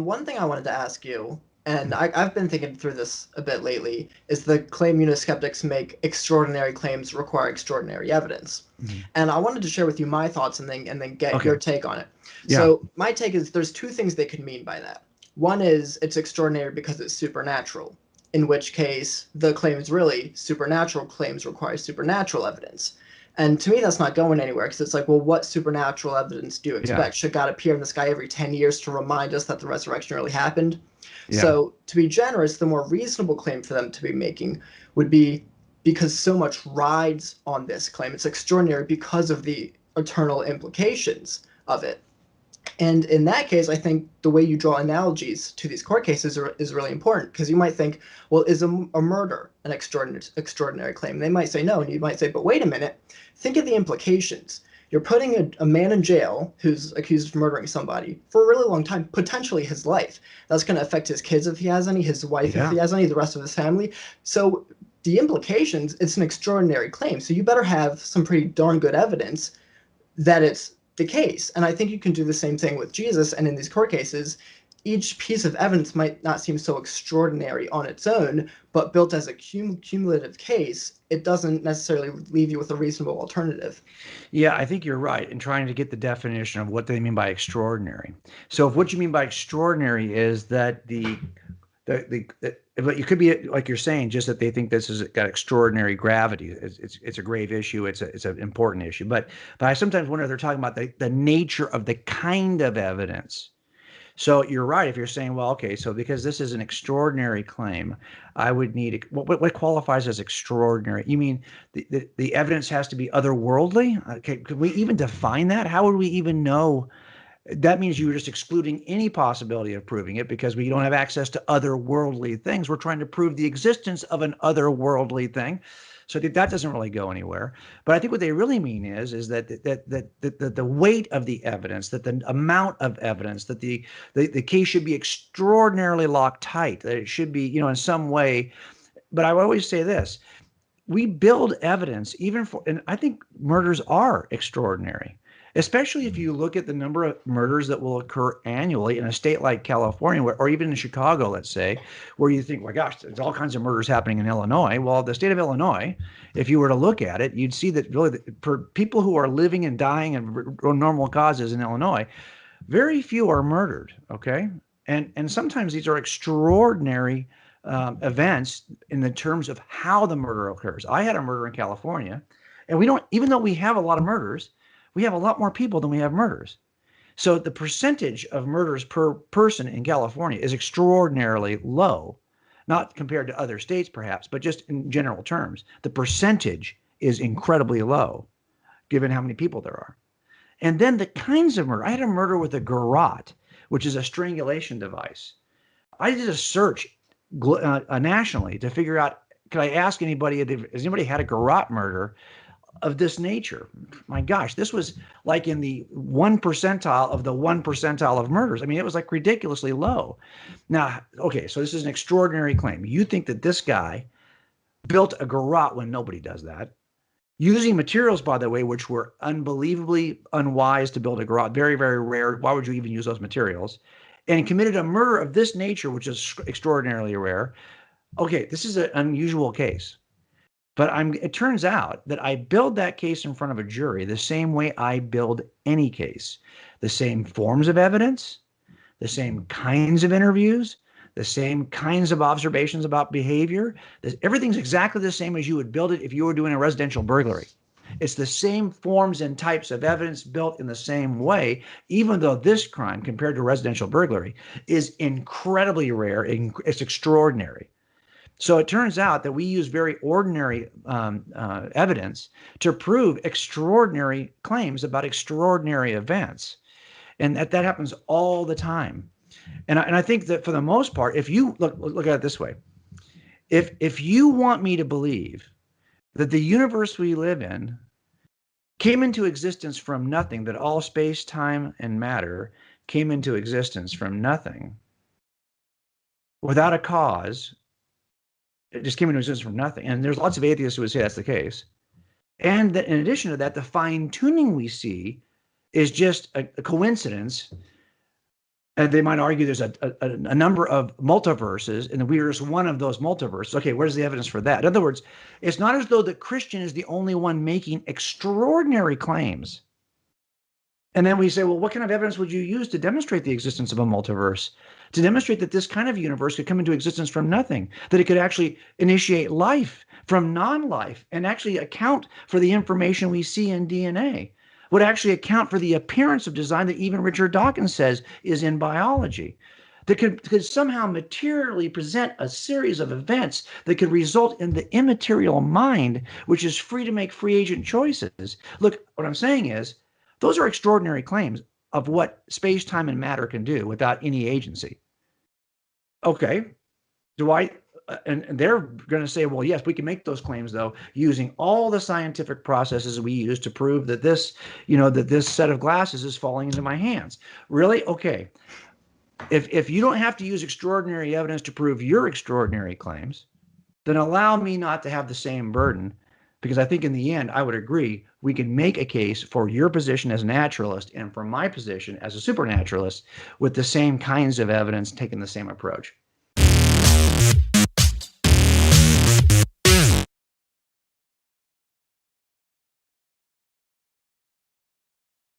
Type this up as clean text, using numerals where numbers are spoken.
one thing I wanted to ask you, and I've been thinking through this a bit lately, is the claim skeptics make extraordinary claims require extraordinary evidence. Mhm. And I wanted to share with you my thoughts and then get Okay. your take on it. Yeah. So my take is there's two things they could mean by that. One is it's extraordinary because it's supernatural, in which case the claim is really supernatural claims require supernatural evidence. And to me, that's not going anywhere because it's like, well, what supernatural evidence do you Yeah. expect? Should God appear in the sky every 10 years to remind us that the resurrection really happened? Yeah. So, to be generous, the more reasonable claim for them to be making would be because so much rides on this claim. It's extraordinary because of the eternal implications of it. And in that case, I think the way you draw analogies to these court cases is really important because you might think, well, is a murder an extraordinary claim? They might say no, and you might say, but wait a minute, think of the implications. You're putting a man in jail who's accused of murdering somebody for a really long time, potentially his life. That's going to affect his kids if he has any, his wife if he Yeah. has any, the rest of his family. So the implications, it's an extraordinary claim. So you better have some pretty darn good evidence that it's the case. And I think you can do the same thing with Jesus. And in these court cases, each piece of evidence might not seem so extraordinary on its own, but built as a cumulative case, it doesn't necessarily leave you with a reasonable alternative. Yeah, I think you're right in trying to get the definition of what they mean by extraordinary. So if what you mean by extraordinary is that but you could be like you're saying, just that they think this has got extraordinary gravity. It's a grave issue. It's an important issue. But I sometimes wonder if they're talking about the nature of the kind of evidence. So you're right if you're saying, well, okay, so because this is an extraordinary claim, I would need what qualifies as extraordinary? You mean the evidence has to be otherworldly? Okay, could we even define that? How would we even know? That means you were just excluding any possibility of proving it because we don't have access to otherworldly things. We're trying to prove the existence of an otherworldly thing. So I think that doesn't really go anywhere. But I think what they really mean is that the weight of the evidence, that the amount of evidence, that the case should be extraordinarily locked tight, that it should be, in some way. But I always say this: we build evidence even for, and I think murders are extraordinary, especially if you look at the number of murders that will occur annually in a state like California, or even in Chicago, let's say, where you think, well, gosh, there's all kinds of murders happening in Illinois. Well, the state of Illinois, if you were to look at it, you'd see that really for people who are living and dying of normal causes in Illinois, very few are murdered. Okay. And sometimes these are extraordinary events in the terms of how the murder occurs. I had a murder in California, and we don't, even though we have a lot of murders, we have a lot more people than we have murders. So the percentage of murders per person in California is extraordinarily low, not compared to other states perhaps, but just in general terms. The percentage is incredibly low given how many people there are. And then the kinds of murder. I had a murder with a garrote, which is a strangulation device. I did a search nationally to figure out, could I ask anybody, has anybody had a garrote murder of this nature? My gosh, this was like in the 1% of the 1% of murders. I mean, it was like ridiculously low. Now, okay, so this is an extraordinary claim. You think that this guy built a garrote when nobody does that, using materials, by the way, which were unbelievably unwise to build a garrote, very, very rare. Why would you even use those materials? And committed a murder of this nature, which is extraordinarily rare. Okay, this is an unusual case. But it turns out that I build that case in front of a jury the same way I build any case. The same forms of evidence, the same kinds of interviews, the same kinds of observations about behavior. Everything's exactly the same as you would build it if you were doing a residential burglary. It's the same forms and types of evidence built in the same way, even though this crime, compared to residential burglary, is incredibly rare. It's extraordinary. So it turns out that we use very ordinary evidence to prove extraordinary claims about extraordinary events. And that happens all the time. And I think that for the most part, if you look at it this way, if you want me to believe that the universe we live in came into existence from nothing, that all space, time, and matter came into existence from nothing without a cause, it just came into existence from nothing. And there's lots of atheists who would say that's the case. And that in addition to that, the fine tuning we see is just a coincidence. And they might argue there's a number of multiverses, and we are just one of those multiverses. Okay, where's the evidence for that? In other words, it's not as though the Christian is the only one making extraordinary claims. And then we say, well, what kind of evidence would you use to demonstrate the existence of a multiverse? To demonstrate that this kind of universe could come into existence from nothing, that it could actually initiate life from non-life and actually account for the information we see in DNA, would actually account for the appearance of design that even Richard Dawkins says is in biology, that could somehow materially present a series of events that could result in the immaterial mind, which is free to make free agent choices. Look, what I'm saying is, those are extraordinary claims of what space, time, and matter can do without any agency. Okay, and they're going to say, well, yes, we can make those claims, though, using all the scientific processes we use to prove that this, that this set of glasses is falling into my hands. Really? Okay. If you don't have to use extraordinary evidence to prove your extraordinary claims, then allow me not to have the same burden, because I think in the end, I would agree, we can make a case for your position as a naturalist and for my position as a supernaturalist with the same kinds of evidence, taking the same approach.